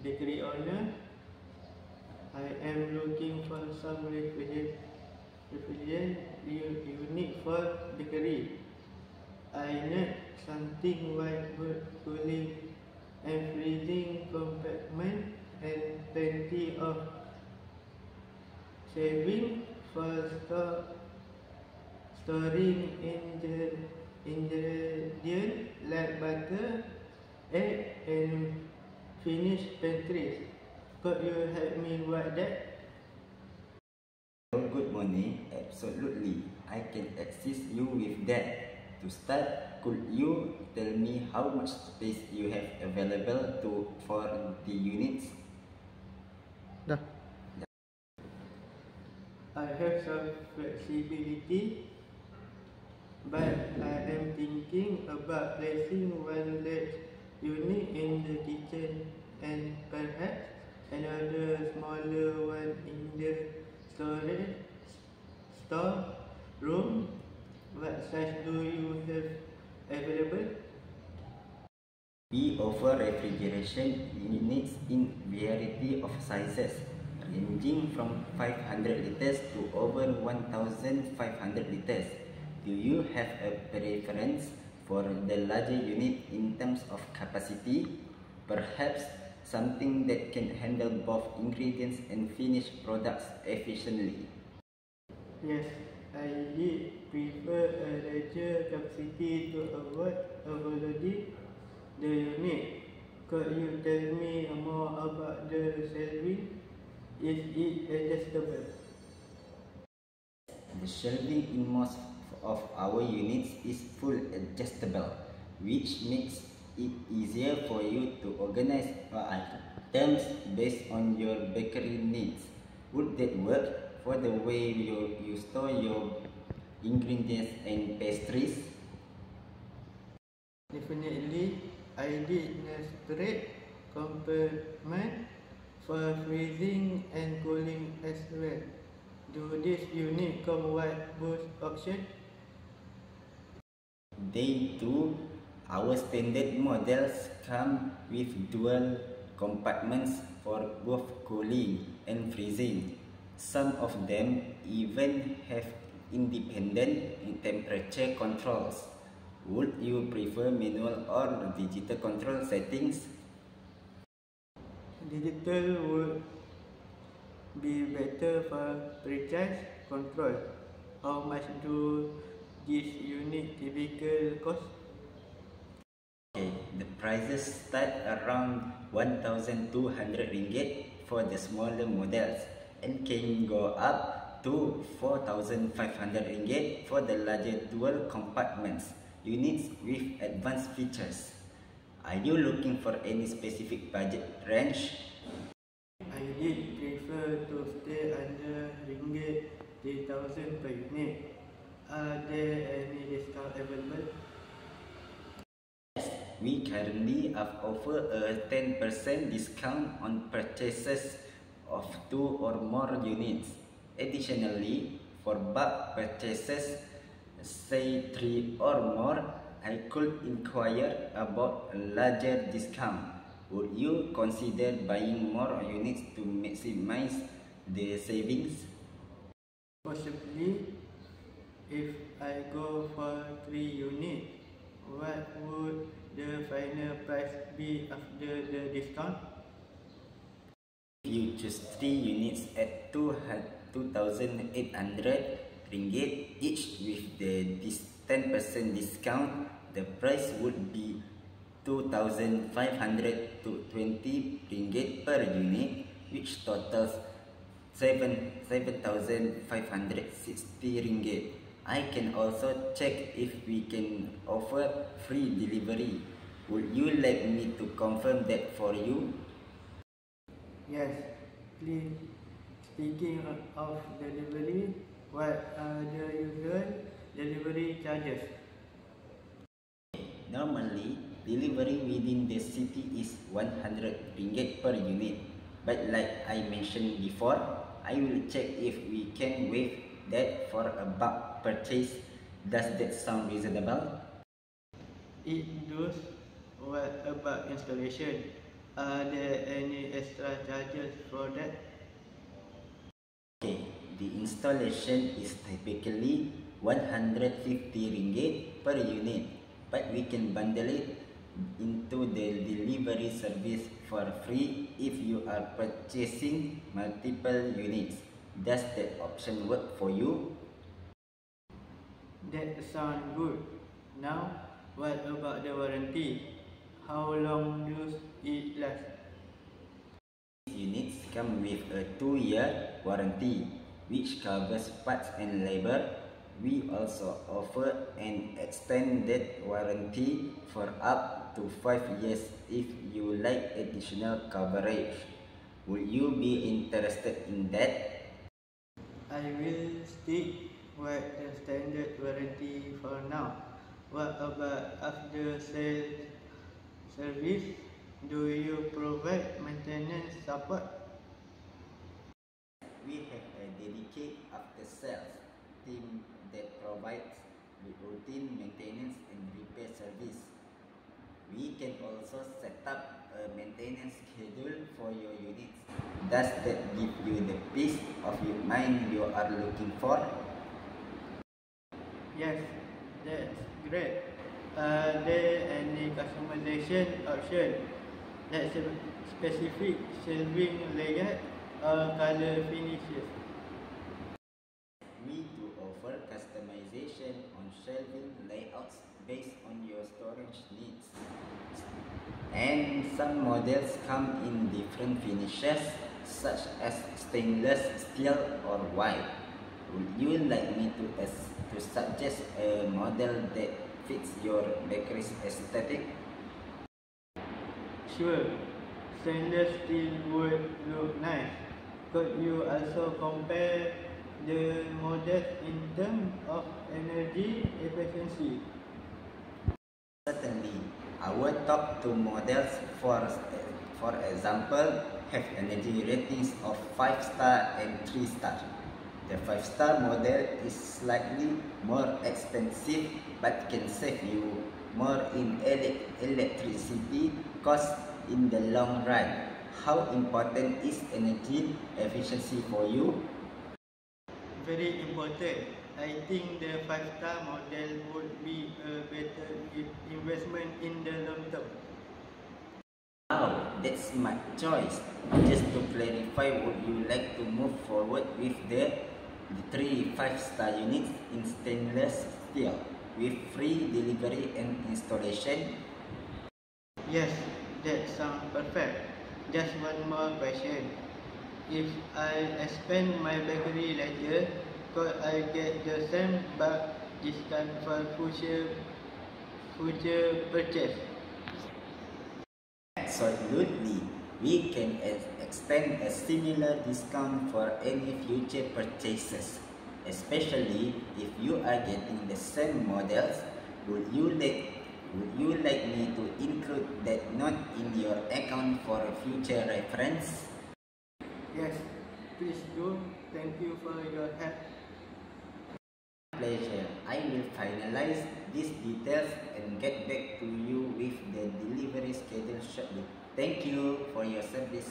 bakery owner. I am looking for some refrigerant unit for bakery. I need something with good cooling and freezing compartment and plenty of saving for storing ingredients like butter, egg, and finished pastries. Could you help me with that? Good morning. Absolutely, I can assist you with that. To start, could you tell me how much space you have available for the units? I have some flexibility, but I am thinking about placing one large unit in the kitchen and perhaps another smaller one in the storage store room. What size do you have available? We offer refrigeration units in variety of sizes, ranging from 500 liters to over 1,500 liters. Do you have a preference for the larger unit in terms of capacity? Perhaps something that can handle both ingredients and finished products efficiently? Yes, I did prefer a larger capacity to avoid overloading the unit. Could you tell me more about the shelving? Is it adjustable? The shelving in most of our units is full adjustable, which makes it easier for you to organize items based on your bakery needs. Would that work for the way you store your ingredients and pastries? Definitely, I did a straight compartment for freezing and cooling as well. Do this unit come with both options? They do. Our standard models come with dual compartments for both cooling and freezing. Some of them even have independent temperature controls. Would you prefer manual or digital control settings? Digital would be better for precise control. How much do this unit typically cost? Okay, the prices start around 1,200 ringgit for the smaller models and can go up to 4,500 ringgit for the larger dual compartments units with advanced features. Are you looking for any specific budget range? I did prefer to stay under ringgit 3,000 per unit. Are there any discount available? We currently offer a 10% discount on purchases of 2 or more units. Additionally, for bulk purchases, say 3 or more, I could inquire about a larger discount. Would you consider buying more units to maximize the savings? Possibly, if I go for 3 units, what would the final price be after the discount? If you choose 3 units at 2,800 ringgit each with this 10% discount, the price would be 2,500 to 20 ringgit per unit, which totals 7,560 ringgit. I can also check if we can offer free delivery. Would you like me to confirm that for you? Yes, please. Speaking of delivery, what are the usual delivery charges? Normally, delivery within the city is 100 ringgit per unit. But like I mentioned before, I will check if we can waive that for a bulk purchase. Does that sound reasonable? It does. What about installation? Are there any extra charges for that? Okay, the installation is typically 150 ringgit per unit, but we can bundle it into the delivery service for free if you are purchasing multiple units. Does that option work for you? That sounds good. Now, what about the warranty? How long does it last? Units come with a 2-year warranty, which covers parts and labor. We also offer an extended warranty for up to 5 years if you like additional coverage. Would you be interested in that? I will stick with the standard warranty for now. What about after sales service? Do you provide maintenance support? We have a dedicated after-sales team that provides routine maintenance and repair service. We can also set up a maintenance schedule for your units. Does that give you the peace of your mind you are looking for? Yes, that's great. Are there any customization options that specific shelving layout or color finishes? We do offer customization on shelving layouts based on your storage needs. And some models come in different finishes such as stainless steel or white. Would you like me to suggest a model that fits your bakery's aesthetic? Sure, stainless steel would look nice. Could you also compare the models in terms of energy efficiency? Certainly, our top two models, for example, have energy ratings of 5 star and 3 star. The 5-star model is slightly more expensive but can save you more in electricity costs in the long run. How important is energy efficiency for you? Very important. I think the 5-star model would be a better investment in the long term. Wow, that's my choice. Just to clarify, would you like to move forward with the 3 5-star units in stainless steel with free delivery and installation? Yes, that sounds perfect. Just one more question. If I expand my bakery later, could I get the same bulk discount for future purchase? Absolutely. We can extend a similar discount for any future purchases, especially if you are getting the same models. Would you like me to include that note in your account for future reference? Yes, please do. Thank you for your help. Pleasure. I will finalize these details and get back to you with the delivery schedule shortly. Thank you for your service.